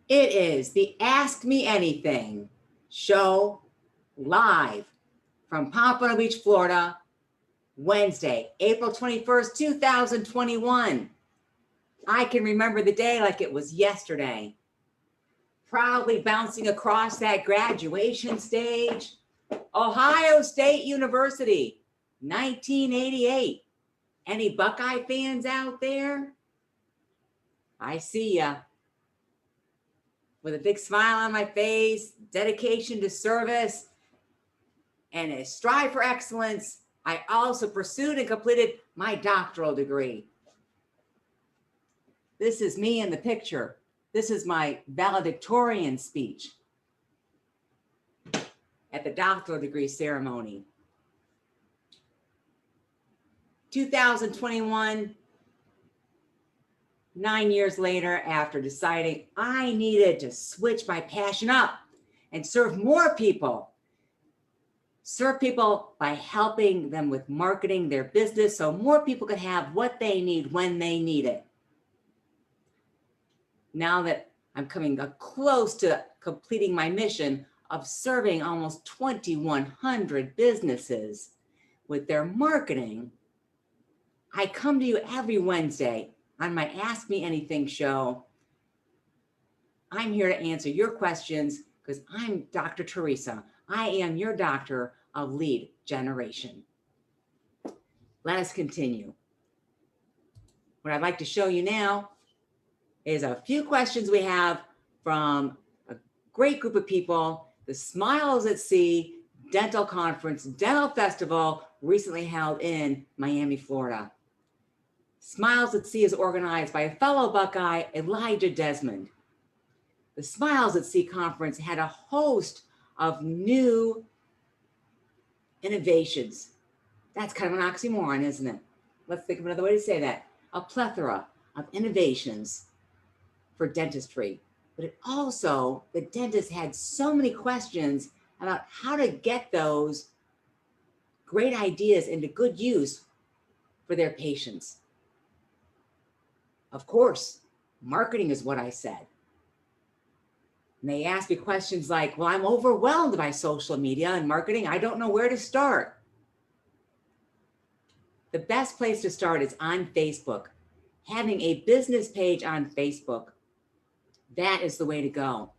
It is the Ask Me Anything show live from Pompano Beach, Florida, Wednesday, April 21st, 2021. I can remember the day like it was yesterday. Proudly bouncing across that graduation stage. Ohio State University, 1988. Any Buckeye fans out there? I see ya. With a big smile on my face, dedication to service, and a strive for excellence, I also pursued and completed my doctoral degree. This is me in the picture. This is my valedictorian speech at the doctoral degree ceremony. 2021, 9 years later, after deciding I needed to switch my passion up and serve more people. Serve people by helping them with marketing their business so more people could have what they need when they need it. Now that I'm coming close to completing my mission of serving almost 2,100 businesses with their marketing, I come to you every Wednesday on my Ask Me Anything show. I'm here to answer your questions because I'm Dr. Theresa. I am your doctor of lead generation. Let us continue. What I'd like to show you now is a few questions we have from a great group of people. The Smiles at Sea Dental Conference, Dental Festival, recently held in Miami, Florida. Smiles at Sea is organized by a fellow Buckeye, Elijah Desmond. The Smiles at Sea Conference had a host of new innovations. That's kind of an oxymoron, isn't it? Let's think of another way to say that. A plethora of innovations for dentistry. But it also, the dentist had so many questions about how to get those great ideas into good use for their patients. Of course, marketing is what I said. And they asked me questions like, well, I'm overwhelmed by social media and marketing. I don't know where to start. The best place to start is on Facebook. Having a business page on Facebook, that is the way to go.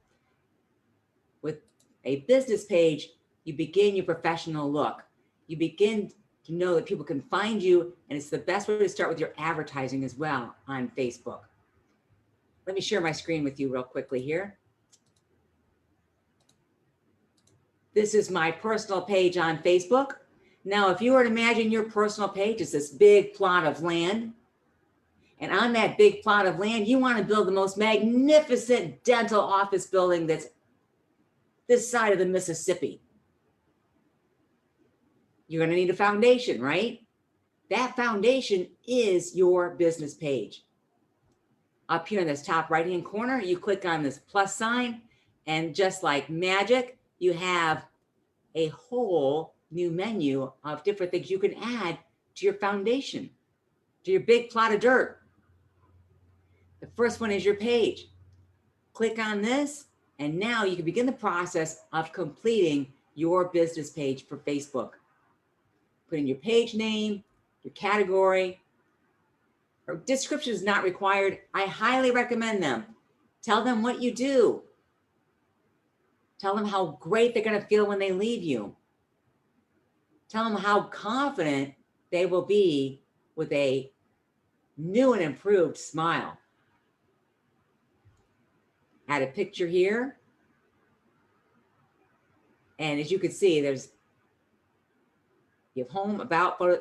With a business page, you begin your professional look. You begin to know that people can find you, and it's the best way to start with your advertising as well on Facebook. Let me share my screen with you real quickly here. This is my personal page on Facebook. Now, if you were to imagine your personal page is this big plot of land, and on that big plot of land, you want to build the most magnificent dental office building that's this side of the Mississippi. You're going to need a foundation, right? That foundation is your business page. Up here in this top right-hand corner, you click on this plus sign, and just like magic, you have a whole new menu of different things you can add to your foundation, to your big plot of dirt. The first one is your page. Click on this, and now you can begin the process of completing your business page for Facebook. Put in your page name, your category. Or description is not required. I highly recommend them. Tell them what you do. Tell them how great they're going to feel when they leave you. Tell them how confident they will be with a new and improved smile. Add a picture here. And as you can see, there's you have home, about, photo.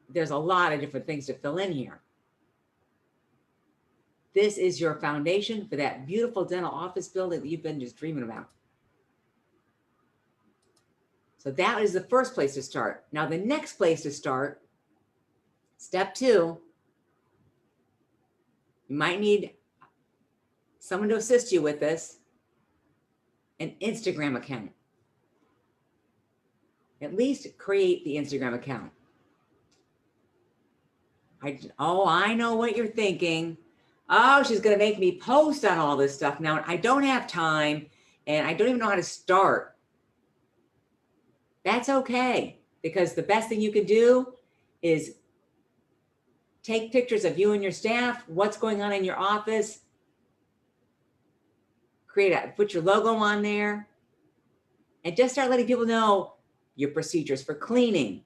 There's a lot of different things to fill in here. This is your foundation for that beautiful dental office building that you've been just dreaming about. So that is the first place to start. Now, the next place to start, step 2, you might need someone to assist you with this, an Instagram account. At least create the Instagram account. I know what you're thinking. Oh, she's going to make me post on all this stuff. Now, I don't have time and I don't even know how to start. That's okay, because the best thing you can do is take pictures of you and your staff, what's going on in your office, put your logo on there, and just start letting people know your procedures for cleaning.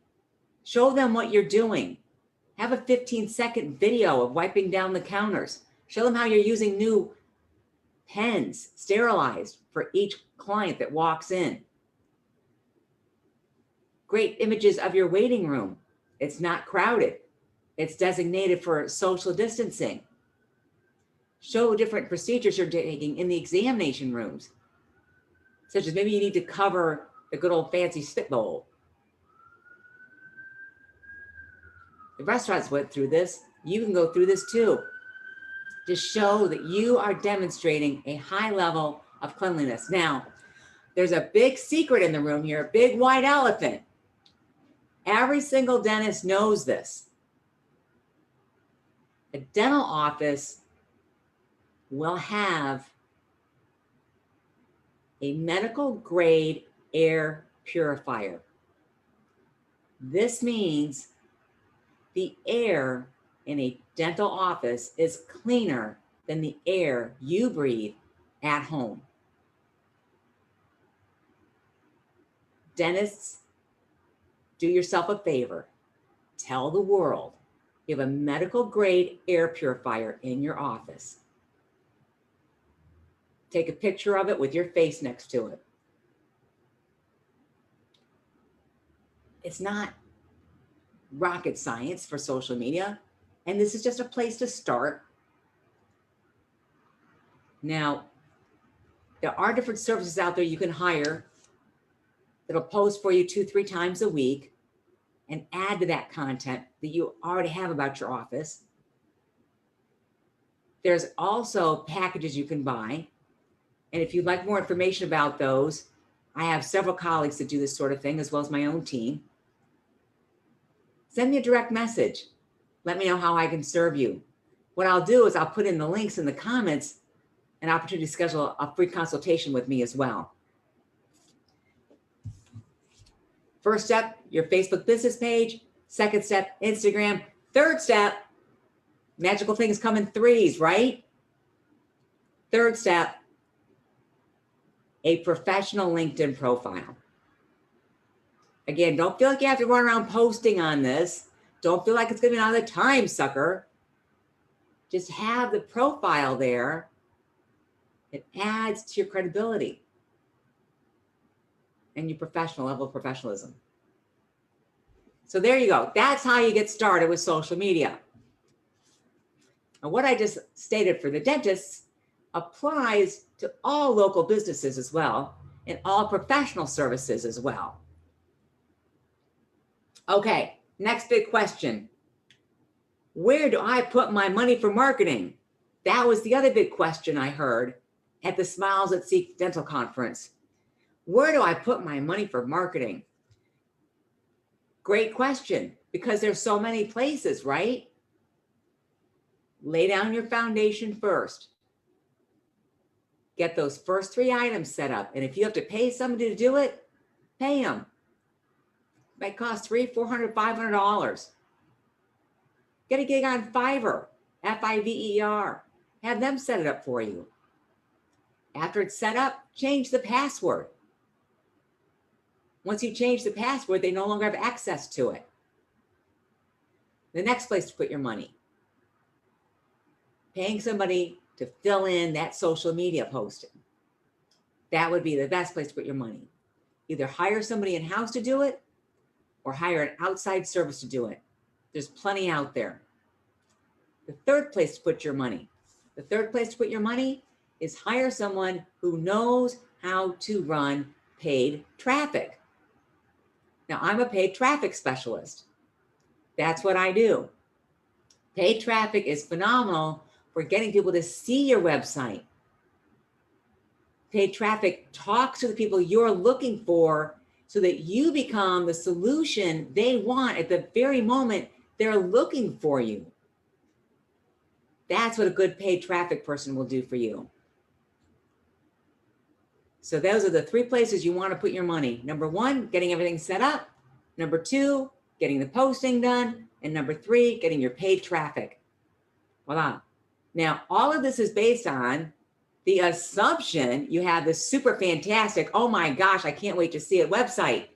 Show them what you're doing. Have a 15-second video of wiping down the counters. Show them how you're using new pens, sterilized, for each client that walks in. Great images of your waiting room. It's not crowded. It's designated for social distancing. Show different procedures you're taking in the examination rooms, such as maybe you need to cover the good old fancy spit bowl. The restaurants went through this. You can go through this too. Just show that you are demonstrating a high level of cleanliness. Now, there's a big secret in the room here, a big white elephant. Every single dentist knows this. A dental office will have a medical grade air purifier. This means the air in a dental office is cleaner than the air you breathe at home. Dentists, do yourself a favor. Tell the world you have a medical grade air purifier in your office. Take a picture of it with your face next to it. It's not rocket science for social media, and this is just a place to start. Now, there are different services out there you can hire that'll post for you 2-3 times a week and add to that content that you already have about your office. There's also packages you can buy. And if you'd like more information about those, I have several colleagues that do this sort of thing, as well as my own team. Send me a direct message. Let me know how I can serve you. What I'll do is I'll put in the links in the comments, an opportunity to schedule a free consultation with me as well. First step, your Facebook business page. Second step, Instagram. Third step, magical things come in threes, right? Third step, a professional LinkedIn profile. Again, don't feel like you have to run around posting on this. Don't feel like it's going to be another time sucker. Just have the profile there. It adds to your credibility and your professional level of professionalism. So there you go. That's how you get started with social media. And what I just stated for the dentists applies to all local businesses as well, and all professional services as well. Okay, next big question. Where do I put my money for marketing? That was the other big question I heard at the Smiles at Seek Dental Conference. Where do I put my money for marketing? Great question, because there's so many places, right? Lay down your foundation first. Get those first 3 items set up. And if you have to pay somebody to do it, pay them. It might cost $300, $400, $500. Get a gig on Fiverr, Fiverr. Have them set it up for you. After it's set up, change the password. Once you change the password, they no longer have access to it. The next place to put your money. Paying somebody to fill in that social media posting. That would be the best place to put your money. Either hire somebody in-house to do it or hire an outside service to do it. There's plenty out there. The third place to put your money. The third place to put your money is hire someone who knows how to run paid traffic. Now, I'm a paid traffic specialist. That's what I do. Paid traffic is phenomenal for getting people to see your website. Paid traffic talks to the people you're looking for so that you become the solution they want at the very moment they're looking for you. That's what a good paid traffic person will do for you. So those are the 3 places you want to put your money. Number 1, getting everything set up. Number 2, getting the posting done. And number 3, getting your paid traffic. Voila. Now, all of this is based on the assumption you have this super fantastic, oh my gosh, I can't wait to see it website.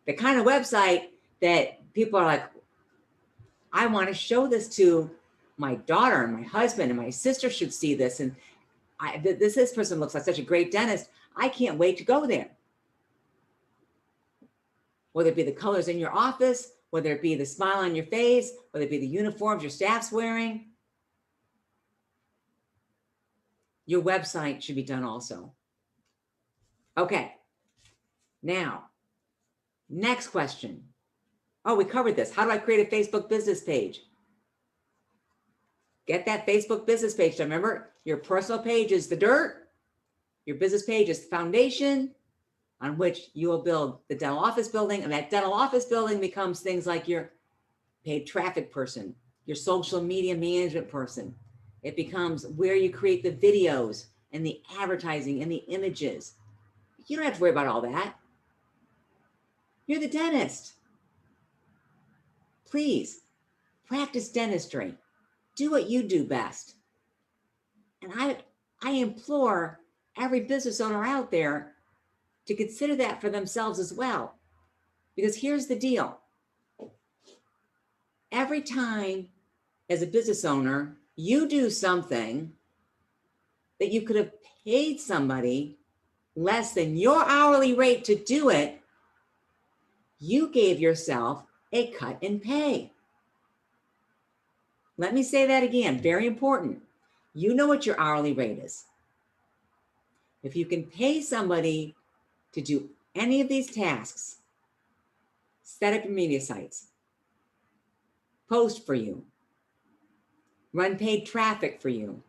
The kind of website that people are like, I want to show this to my daughter and my husband, and my sister should see this. And this person looks like such a great dentist. I can't wait to go there. Whether it be the colors in your office, whether it be the smile on your face, whether it be the uniforms your staff's wearing, your website should be done also. Okay. Now, next question. Oh, we covered this. How do I create a Facebook business page? Get that Facebook business page done. Remember, your personal page is the dirt. Your business page is the foundation on which you will build the dental office building. And that dental office building becomes things like your paid traffic person, your social media management person. It becomes where you create the videos and the advertising and the images. You don't have to worry about all that. You're the dentist. Please practice dentistry. Do what you do best. And I implore every business owner out there to consider that for themselves as well. Because here's the deal. Every time as a business owner, you do something that you could have paid somebody less than your hourly rate to do it, you gave yourself a cut in pay. Let me say that again, very important. You know what your hourly rate is. If you can pay somebody to do any of these tasks, set up your media sites, post for you, run paid traffic for you.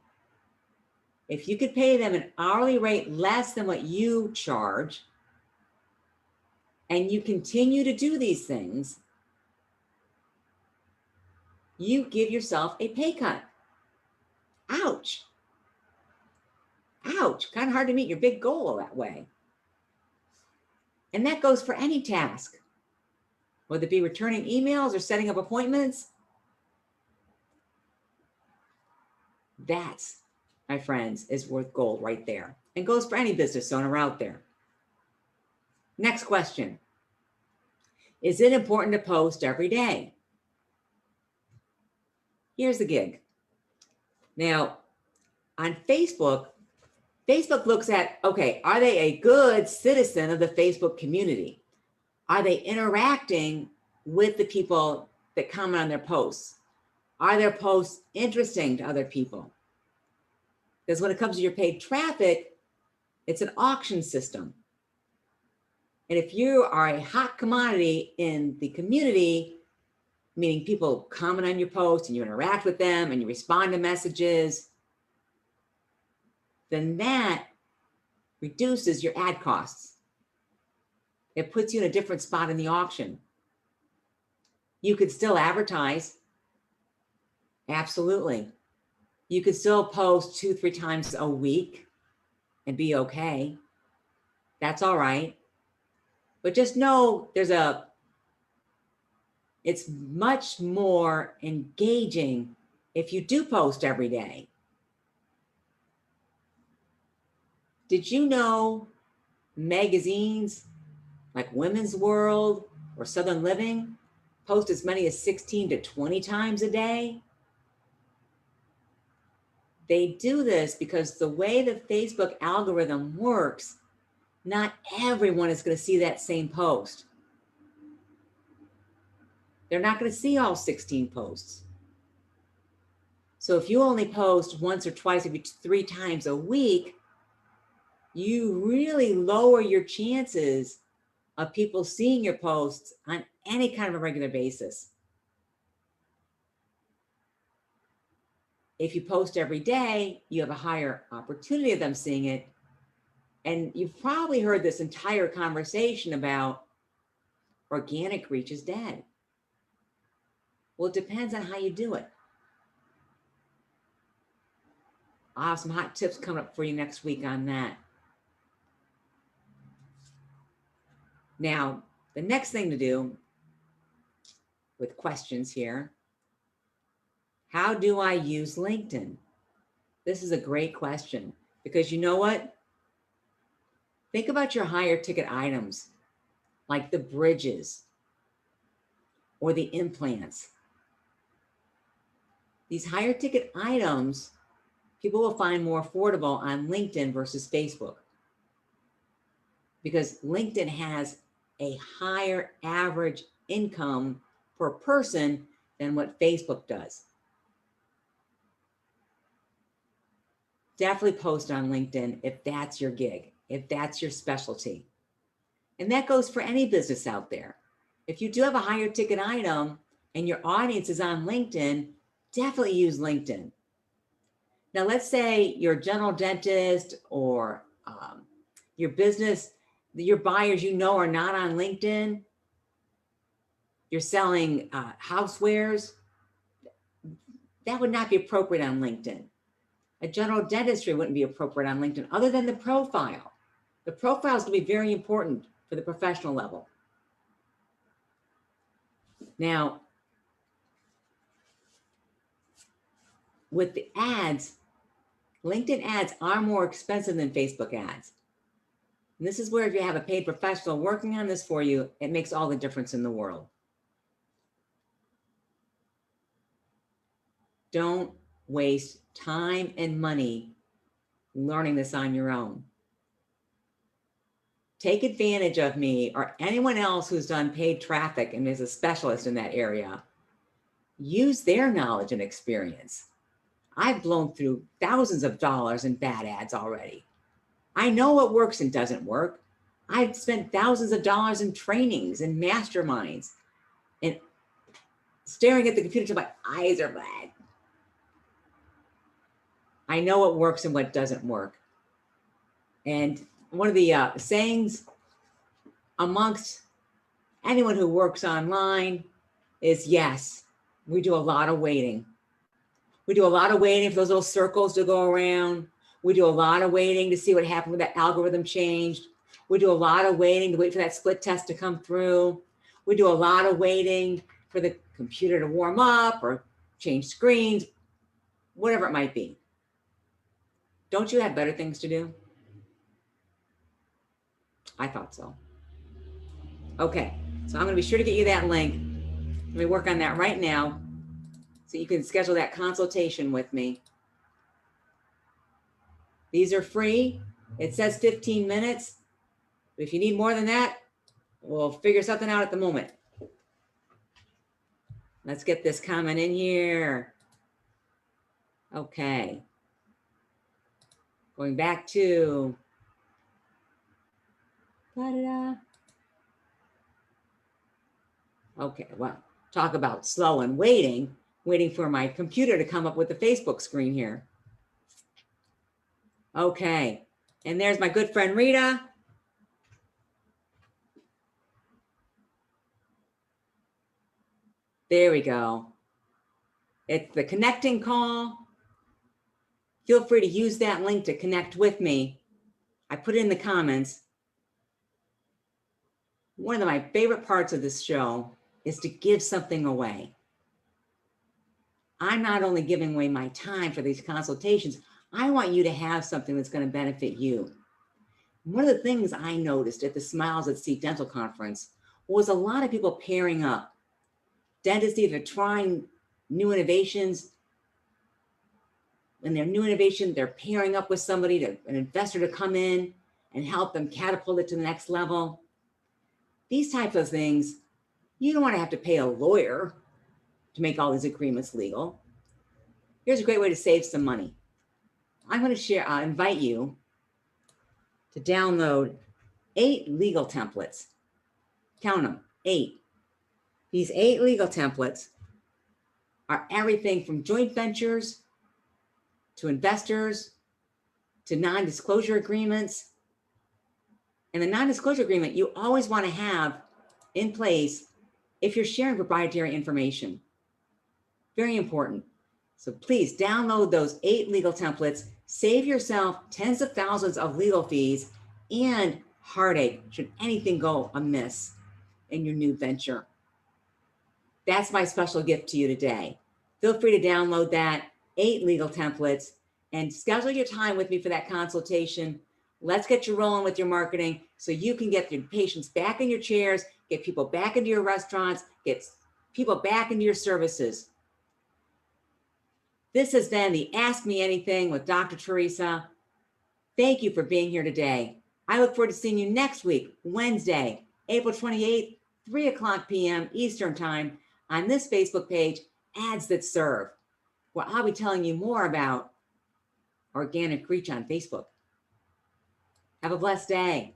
If you could pay them an hourly rate less than what you charge, and you continue to do these things, you give yourself a pay cut. Ouch. Ouch. Kind of hard to meet your big goal that way. And that goes for any task, whether it be returning emails or setting up appointments. That's, my friends, is worth gold right there. And goes for any business owner out there. Next question. Is it important to post every day? Here's the gig. Now, on Facebook, Facebook looks at, okay, are they a good citizen of the Facebook community? Are they interacting with the people that comment on their posts? Are their posts interesting to other people? Because when it comes to your paid traffic, it's an auction system. And if you are a hot commodity in the community, meaning people comment on your posts and you interact with them and you respond to messages, then that reduces your ad costs. It puts you in a different spot in the auction. You could still advertise. Absolutely. You could still post 2-3 times a week and be okay. That's all right. But just know it's much more engaging if you do post every day. Did you know magazines like Women's World or Southern Living post as many as 16 to 20 times a day? They do this because the way the Facebook algorithm works, not everyone is going to see that same post. They're not going to see all 16 posts. So if you only post once or twice, every 3 times a week, you really lower your chances of people seeing your posts on any kind of a regular basis. If you post every day, you have a higher opportunity of them seeing it. And you've probably heard this entire conversation about organic reach is dead. Well, it depends on how you do it. I'll have some hot tips coming up for you next week on that. Now, the next thing to do with questions here, how do I use LinkedIn? This is a great question because you know what? Think about your higher ticket items like the bridges or the implants. These higher ticket items, people will find more affordable on LinkedIn versus Facebook because LinkedIn has a higher average income per person than what Facebook does. Definitely post on LinkedIn if that's your gig, if that's your specialty. And that goes for any business out there. If you do have a higher ticket item and your audience is on LinkedIn, definitely use LinkedIn. Now, let's say you're a general dentist or your business, your buyers you know are not on LinkedIn. You're selling housewares. That would not be appropriate on LinkedIn. A general dentistry wouldn't be appropriate on LinkedIn other than the profile. The profile is going to be very important for the professional level. Now, with the ads, LinkedIn ads are more expensive than Facebook ads. And this is where if you have a paid professional working on this for you, it makes all the difference in the world. Don't waste time and money learning this on your own. Take advantage of me or anyone else who's done paid traffic and is a specialist in that area. Use their knowledge and experience. I've blown through thousands of dollars in bad ads already. I know what works and doesn't work. I've spent thousands of dollars in trainings and masterminds and staring at the computer till my eyes are bad. I know what works and what doesn't work. And one of the sayings amongst anyone who works online is, yes, we do a lot of waiting. We do a lot of waiting for those little circles to go around. We do a lot of waiting to see what happened when that algorithm changed. We do a lot of waiting to wait for that split test to come through. We do a lot of waiting for the computer to warm up or change screens, whatever it might be. Don't you have better things to do? I thought so. Okay, so I'm going to be sure to get you that link. Let me work on that right now so you can schedule that consultation with me. These are free. It says 15 minutes. If you need more than that, we'll figure something out at the moment. Let's get this comment in here. Okay. Going back to okay, well, talk about slow and waiting for my computer to come up with the Facebook screen here. Okay, and there's my good friend Rita. There we go. It's the connecting call. Feel free to use that link to connect with me. I put it in the comments. One of my favorite parts of this show is to give something away. I'm not only giving away my time for these consultations, I want you to have something that's going to benefit you. One of the things I noticed at the Smiles at Sea Dental Conference was a lot of people pairing up. Dentists either trying new innovations. When they're new innovation, they're pairing up with somebody, an investor to come in and help them catapult it to the next level. These types of things, you don't want to have to pay a lawyer to make all these agreements legal. Here's a great way to save some money. I'm going to invite you to download 8 legal templates. Count them, 8. These 8 legal templates are everything from joint ventures to investors to non-disclosure agreements. And the non-disclosure agreement you always want to have in place if you're sharing proprietary information. Very important. So please download those 8 legal templates, save yourself tens of thousands of legal fees and heartache should anything go amiss in your new venture. That's my special gift to you today. Feel free to download that 8 legal templates and schedule your time with me for that consultation. Let's get you rolling with your marketing so you can get your patients back in your chairs, get people back into your restaurants, get people back into your services. This has been the Ask Me Anything with Dr. Theresa. Thank you for being here today. I look forward to seeing you next week, Wednesday, April 28th, 3 o'clock p.m. Eastern Time on this Facebook page, Ads That Serve, where I'll be telling you more about organic reach on Facebook. Have a blessed day.